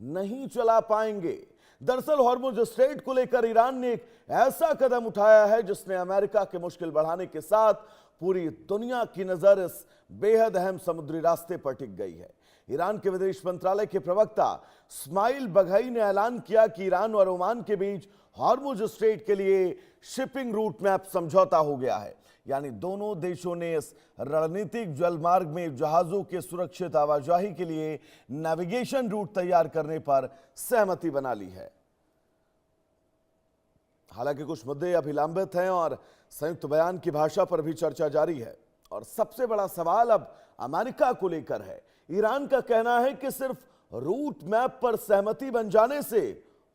नहीं चला पाएंगे। दरअसल हॉर्मुज स्ट्रेट को लेकर ईरान ने एक ऐसा कदम उठाया है जिसने अमेरिका के मुश्किल बढ़ाने के साथ पूरी दुनिया की नजर इस बेहद अहम समुद्री रास्ते पर टिक गई है। ईरान के विदेश मंत्रालय के प्रवक्ता इस्माइल बघई ने ऐलान किया कि ईरान और ओमान के बीच हॉर्मुज स्ट्रेट के लिए शिपिंग रूट मैप समझौता हो गया है। यानी दोनों देशों ने इस रणनीतिक जलमार्ग में जहाजों के सुरक्षित आवाजाही के लिए नेविगेशन रूट तैयार करने पर सहमति बना ली है। हालांकि कुछ मुद्दे अभी लंबित हैं और संयुक्त बयान की भाषा पर भी चर्चा जारी है। और सबसे बड़ा सवाल अब अमेरिका को लेकर है। ईरान का कहना है कि सिर्फ रूट मैप पर सहमति बन जाने से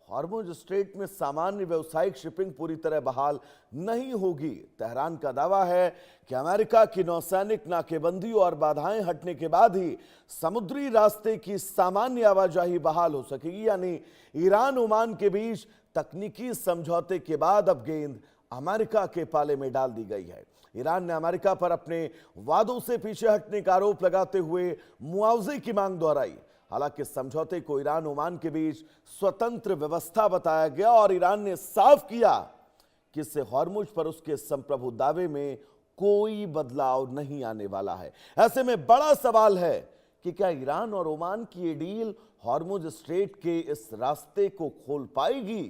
हॉर्मुज स्ट्रेट में सामान्य व्यावसायिक शिपिंग पूरी तरह बहाल नहीं होगी। तेहरान का दावा है कि अमेरिका की नौसैनिक नाकेबंदी और बाधाएं हटने के बाद ही समुद्री रास्ते की सामान्य आवाजाही बहाल हो सकेगी। यानी ईरान ओमान के बीच तकनीकी समझौते के बाद अब गेंद अमेरिका के पाले में डाल दी गई है। ईरान ने अमेरिका पर अपने वादों से पीछे हटने का आरोप लगाते हुए मुआवजे की मांग दोहराई। हालांकि समझौते को ईरान ओमान के बीच स्वतंत्र व्यवस्था बताया गया और ईरान ने साफ किया कि इससे हॉर्मुज पर उसके संप्रभु दावे में कोई बदलाव नहीं आने वाला है। ऐसे में बड़ा सवाल है कि क्या ईरान और ओमान की ये डील हॉर्मुज स्ट्रेट के इस रास्ते को खोल पाएगी?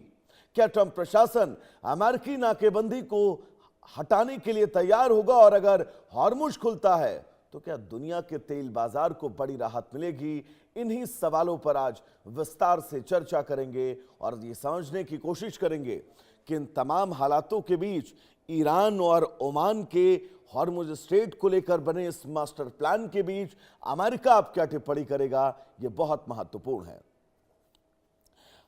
क्या ट्रंप प्रशासन अमेरिकी नाकेबंदी को हटाने के लिए तैयार होगा? और अगर हॉर्मुज खुलता है तो क्या दुनिया के तेल बाजार को बड़ी राहत मिलेगी? इन्हीं सवालों पर आज विस्तार से चर्चा करेंगे और ये समझने की कोशिश करेंगे कि इन तमाम हालातों के बीच ईरान और ओमान के हॉर्मुज स्ट्रेट को लेकर बने इस मास्टर प्लान के बीच अमेरिका अब क्या टिप्पणी करेगा, यह बहुत महत्वपूर्ण है।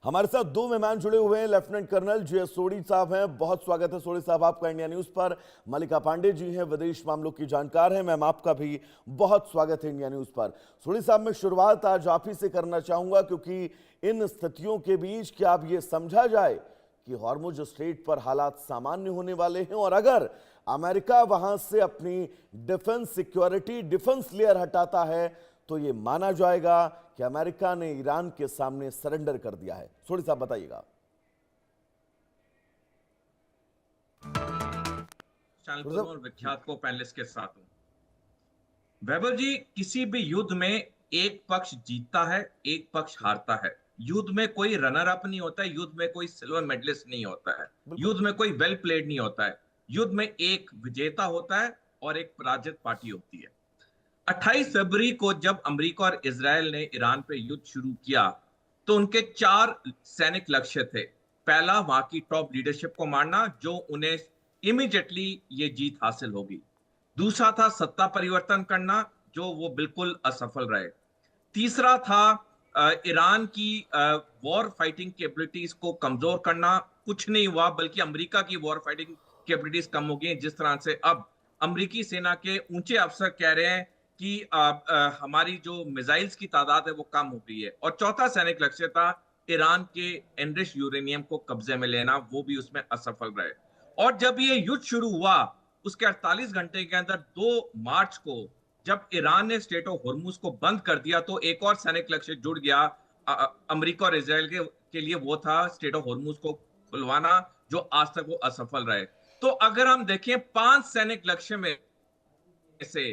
हमारे साथ दो मेहमान जुड़े हुए हैं। Lieutenant colonel JS. सोढ़ी साहब हैं, बहुत स्वागत है सोढ़ी साहब आपका इंडिया न्यूज पर। मल्लिका पांडे जी हैं, विदेश मामलों की जानकार हैं, मैम आपका भी बहुत स्वागत है इंडिया न्यूज पर। सोढ़ी साहब, मैं शुरुआत आज आप ही से करना चाहूंगा क्योंकि इन स्थितियों के बीच क्या अब ये समझा जाए कि हॉर्मुज स्ट्रेट पर हालात सामान्य होने वाले हैं और अगर अमेरिका वहां से अपनी डिफेंस सिक्योरिटी डिफेंस लेयर हटाता है तो ये माना जाएगा कि अमेरिका ने ईरान के सामने सरेंडर कर दिया है? सोढ़ी साहब बताइएगा। और विख्यात को पैनलिस्ट के साथ हूं। वैभव जी, किसी भी युद्ध में एक पक्ष जीतता है, एक पक्ष हारता है। युद्ध में कोई रनर अप नहीं होता है, युद्ध में कोई सिल्वर मेडलिस्ट नहीं होता है, युद्ध में कोई वेल प्लेड नहीं होता है। युद्ध में एक विजेता होता है और एक पराजित पार्टी होती है। 28 फरवरी को जब अमेरिका और इजराइल ने ईरान पे युद्ध शुरू किया तो उनके 4 सैनिक लक्ष्य थे। पहला, वहां की टॉप लीडरशिप को मारना, जो उन्हें इमीडिएटली ये जीत हासिल होगी। दूसरा था सत्ता परिवर्तन करना, जो वो बिल्कुल असफल रहे। तीसरा था ईरान की वॉर फाइटिंग कैपेबिलिटीज को कमजोर करना। कुछ नहीं हुआ, बल्कि अमेरिका की वॉर फाइटिंग कैपेबिलिटीज कम हो गई। जिस तरह से अब अमेरिकी सेना के ऊंचे अफसर कह रहे हैं कि हमारी जो मिसाइल्स की तादाद है वो कम हो गई है। और चौथा सैनिक लक्ष्य था ईरान के एनरिच्ड यूरेनियम को कब्जे में लेना, वो भी उसमें असफल रहे। और जब ये युद्ध शुरू हुआ उसके 48 घंटे के अंदर 2 मार्च को जब ईरान ने स्ट्रेट ऑफ हॉर्मुज को बंद कर दिया तो एक और सैनिक लक्ष्य जुड़ गया अमेरिका और इजराइल के लिए, वो था स्ट्रेट ऑफ हॉर्मुज को खुलवाना, जो आज तक वो असफल रहे। तो अगर हम देखें 5 सैनिक लक्ष्य में से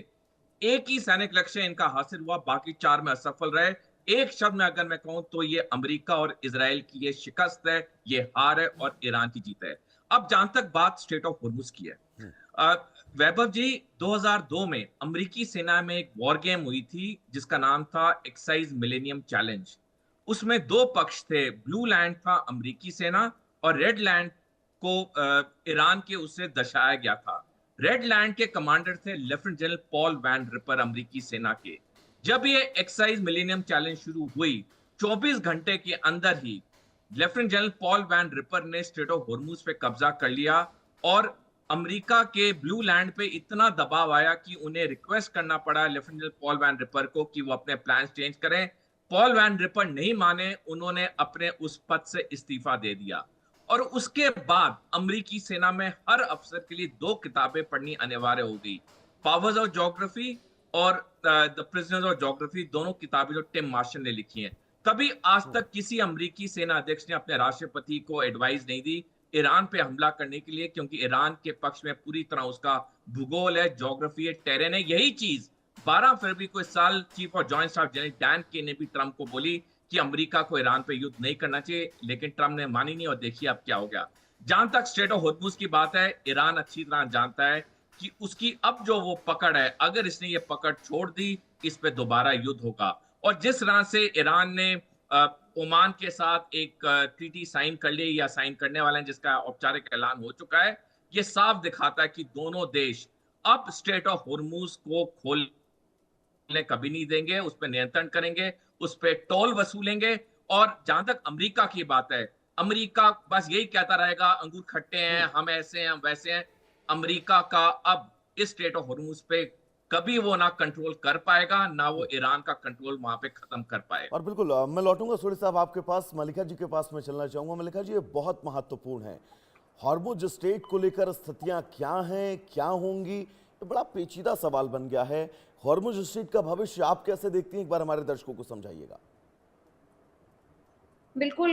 एक ही सैनिक लक्ष्य इनका हासिल हुआ, बाकी 4 में असफल रहे। एक शब्द में अगर मैं कहूं तो ये अमेरिका और इजराइल की ये शिकस्त है, ये हार है और ईरान की जीत है। अब जहां तक बात स्ट्रेट ऑफ हॉर्मुज की है, वैभव जी, 2002 में अमेरिकी सेना में एक वॉर गेम हुई थी जिसका नाम था एक्साइज मिलेनियम चैलेंज। उसमें 2 पक्ष थे, ब्लू लैंड था अमेरिकी सेना और रेड लैंड को ईरान के उससे दर्शाया गया था। रेड लैंड के कमांडर थे lieutenant general Paul Van Riper अमेरिकी सेना के। जब ये एक्साइज मिलेनियम चैलेंज शुरू हुई, 24 घंटे के अंदर ही lieutenant general Paul Van Riper ने स्ट्रेट ऑफ हॉर्मुज पे कब्जा कर लिया और अमेरिका के ब्लू लैंड पे इतना दबाव आया कि उन्हें रिक्वेस्ट करना पड़ा lieutenant general Paul Van Riper को कि वो अपने प्लान चेंज करें। पॉल वैन रिपर नहीं माने, उन्होंने अपने उस पद से इस्तीफा दे दिया। और उसके बाद अमेरिकी सेना में हर अफसर के लिए 2 किताबें पढ़नी अनिवार्य हो गई, पावर्स ऑफ ज्योग्राफी और द प्रिजनर्स ऑफ ज्योग्राफी, दोनों किताबें जो टिम मार्शल ने लिखी हैं। कभी आज तक किसी अमेरिकी सेना अध्यक्ष ने अपने राष्ट्रपति को एडवाइस नहीं दी ईरान पे हमला करने के लिए, क्योंकि ईरान के पक्ष में पूरी तरह उसका भूगोल है, ज्योग्राफी है, टेरेन है। यही चीज 12 फरवरी को इस साल chief of joint staff general Dan के ने भी ट्रंप को बोली कि अमेरिका को ईरान पे युद्ध नहीं करना चाहिए, लेकिन ट्रंप ने मानी नहीं और देखिए अब क्या हो गया। जहां तक स्ट्रेट ऑफ हॉर्मुज की बात है, ईरान अच्छी तरह जानता है कि उसकी अब जो वो पकड़ है, अगर इसने ये पकड़ छोड़ दी, इस पे दोबारा युद्ध होगा। और जिस तरह से ईरान ने ओमान के साथ एक ट्रीटी साइन कर ली या साइन करने वाले हैं, जिसका औपचारिक ऐलान हो चुका है, ये साफ दिखाता है कि दोनों देश अब स्ट्रेट ऑफ हॉर्मुज को खोलने कभी नहीं देंगे, उस पर नियंत्रण करेंगे, उस पर टोल वसूलेंगे। और जहां तक अमेरिका की बात है, अमेरिका बस यही कहता रहेगा अंगूर खट्टे हैं, हम ऐसे हैं, हम वैसे हैं। अमेरिका का अब इस स्ट्रेट ऑफ हॉर्मुज पे कभी वो ना कंट्रोल कर पाएगा, ना वो ईरान का कंट्रोल वहां पे खत्म कर पाएगा। और बिल्कुल मैं लौटूंगा सूर्य साहब आपके पास, मलिका जी के पास मैं चलना चाहूंगा। मलिका जी, ये बहुत महत्वपूर्ण है, हॉर्मुज स्ट्रेट को लेकर स्थितियां क्या हैं, क्या होंगी, ये बड़ा पेचीदा सवाल बन गया है। हॉर्मुज स्ट्रेट का भविष्य आप कैसे देखती हैं, एक बार हमारे दर्शकों को समझाइएगा। बिल्कुल।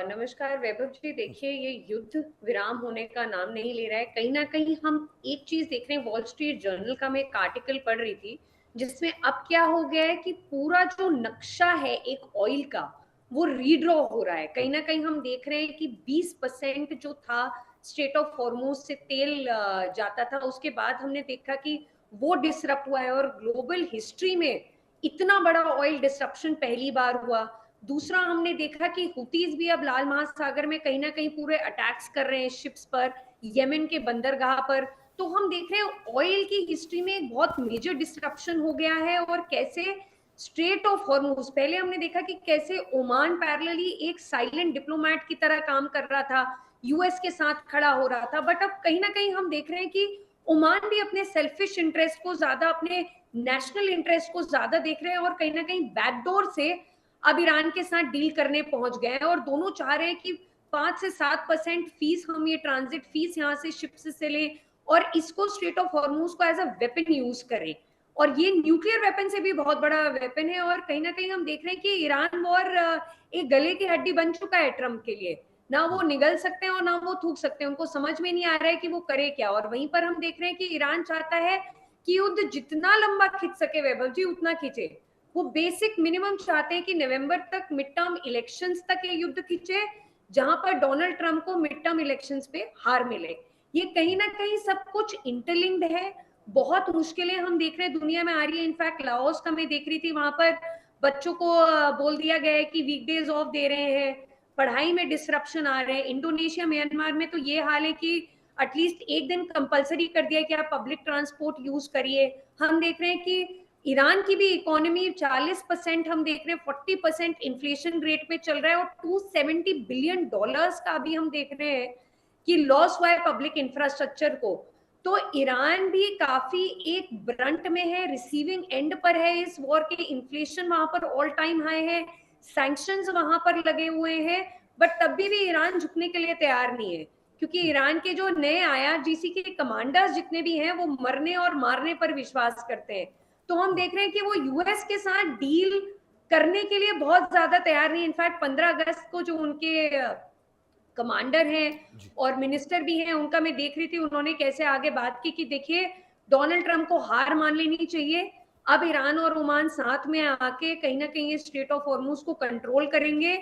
नमस्कार वैभव जी। देखिए, ये युद्ध विराम होने का नाम नहीं ले रहा है। कहीं ना कहीं हम एक चीज देख रहे हैं, वॉल स्ट्रीट जर्नल का मैं एक आर्टिकल पढ़ रही थी जिसमें अब क्या हो गया है कि पूरा जो नक्शा है एक ऑयल का, वो रीड्रॉ हो रहा है। कहीं ना कहीं हम देख रहे हैं कि 20% जो था स्ट्रेट ऑफ हॉर्मुज से तेल जाता था, उसके बाद हमने देखा कि वो डिसरप्ट हुआ है और ग्लोबल हिस्ट्री में इतना बड़ा ऑयल डिसरप्शन पहली बार हुआ। दूसरा, हमने देखा कि हुतीज भी अब लाल महासागर में कहीं ना कहीं पूरे अटैक्स कर रहे हैं शिप्स पर, यमन के बंदरगाह पर। तो हम देख रहे हैं ऑयल की हिस्ट्री में एक बहुत मेजर डिस्ट्रप्शन हो गया है। और कैसे स्ट्रेट ऑफ हॉर्मुज, पहले हमने देखा कि कैसे ओमान पैरेलली एक साइलेंट डिप्लोमेट की तरह काम कर रहा था, यूएस के साथ खड़ा हो रहा था, बट अब कहीं ना कहीं हम देख रहे हैं कि ओमान भी अपने सेल्फिश इंटरेस्ट को ज्यादा, अपने नेशनल इंटरेस्ट को ज्यादा देख रहे हैं और कहीं ना कहीं बैकडोर से अब ईरान के साथ डील करने पहुंच गए हैं। और दोनों चाह रहे हैं कि 5 से 7% फीस, हम ये ट्रांजिट फीस यहाँ से शिप से लें और इसको स्ट्रेट ऑफ हॉर्मुज को एज अ वेपन यूज करें। और ये न्यूक्लियर वेपन से भी बहुत बड़ा वेपन है। और कहीं ना कहीं हम देख रहे हैं कि ईरान वॉर एक गले की हड्डी बन चुका है ट्रम्प के लिए। ना वो निगल सकते हैं और ना वो थूक सकते हैं, उनको समझ में नहीं आ रहा है कि वो करे क्या। और वहीं पर हम देख रहे हैं कि ईरान चाहता है कि युद्ध जितना लंबा खिंच सके वैभव जी, उतना खिंचे। वो बेसिक मिनिमम चाहते हैं कि नवंबर तक मिड टर्म इलेक्शंस तक ये युद्ध खींचे, जहां पर डोनाल्ड ट्रंप को मिड टर्म इलेक्शंस पे हार मिले। ये कहीं ना कहीं सब कुछ इंटरलिंक्ड है। बहुत मुश्किलें हम देख रहे हैं दुनिया में आ रही है। इनफैक्ट लाओस का मैं देख रही थी, वहां पर बच्चों को बोल दिया गया है कि वीकडेज ऑफ दे रहे हैं, पढ़ाई में डिसरप्शन आ रहे हैं। इंडोनेशिया, म्यांमार में तो ये हाल है कि एटलीस्ट एक दिन कंपलसरी कर दिया कि आप पब्लिक ट्रांसपोर्ट यूज करिए। हम देख रहे हैं कि ईरान की भी इकोनॉमी 40%, हम देख रहे हैं 40% इन्फ्लेशन रेट पे चल रहा है और $270 बिलियन का अभी हम देख रहे हैं कि लॉस हुआ है पब्लिक इंफ्रास्ट्रक्चर को। तो ईरान भी काफी एक ब्रंट में है, रिसीविंग एंड पर है इस वॉर के। इन्फ्लेशन वहां पर ऑल टाइम हाई है, सैंक्शंस वहां पर लगे हुए हैं, बट तब भी ईरान झुकने के लिए तैयार नहीं है, क्योंकि ईरान के जो नए IRGC के कमांडर्स जितने भी हैं वो मरने और मारने पर विश्वास करते हैं। तो हम देख रहे हैं कि वो यूएस के साथ डील करने के लिए बहुत ज्यादा तैयार नहीं। इनफैक्ट 15 अगस्त को जो उनके कमांडर हैं और मिनिस्टर भी हैं, उनका मैं देख रही थी, उन्होंने कैसे आगे बात की कि देखिए डोनाल्ड ट्रंप को हार मान लेनी चाहिए। अब ईरान और ओमान साथ में आके कहीं ना कहीं स्ट्रेट ऑफ हॉर्मुज को कंट्रोल करेंगे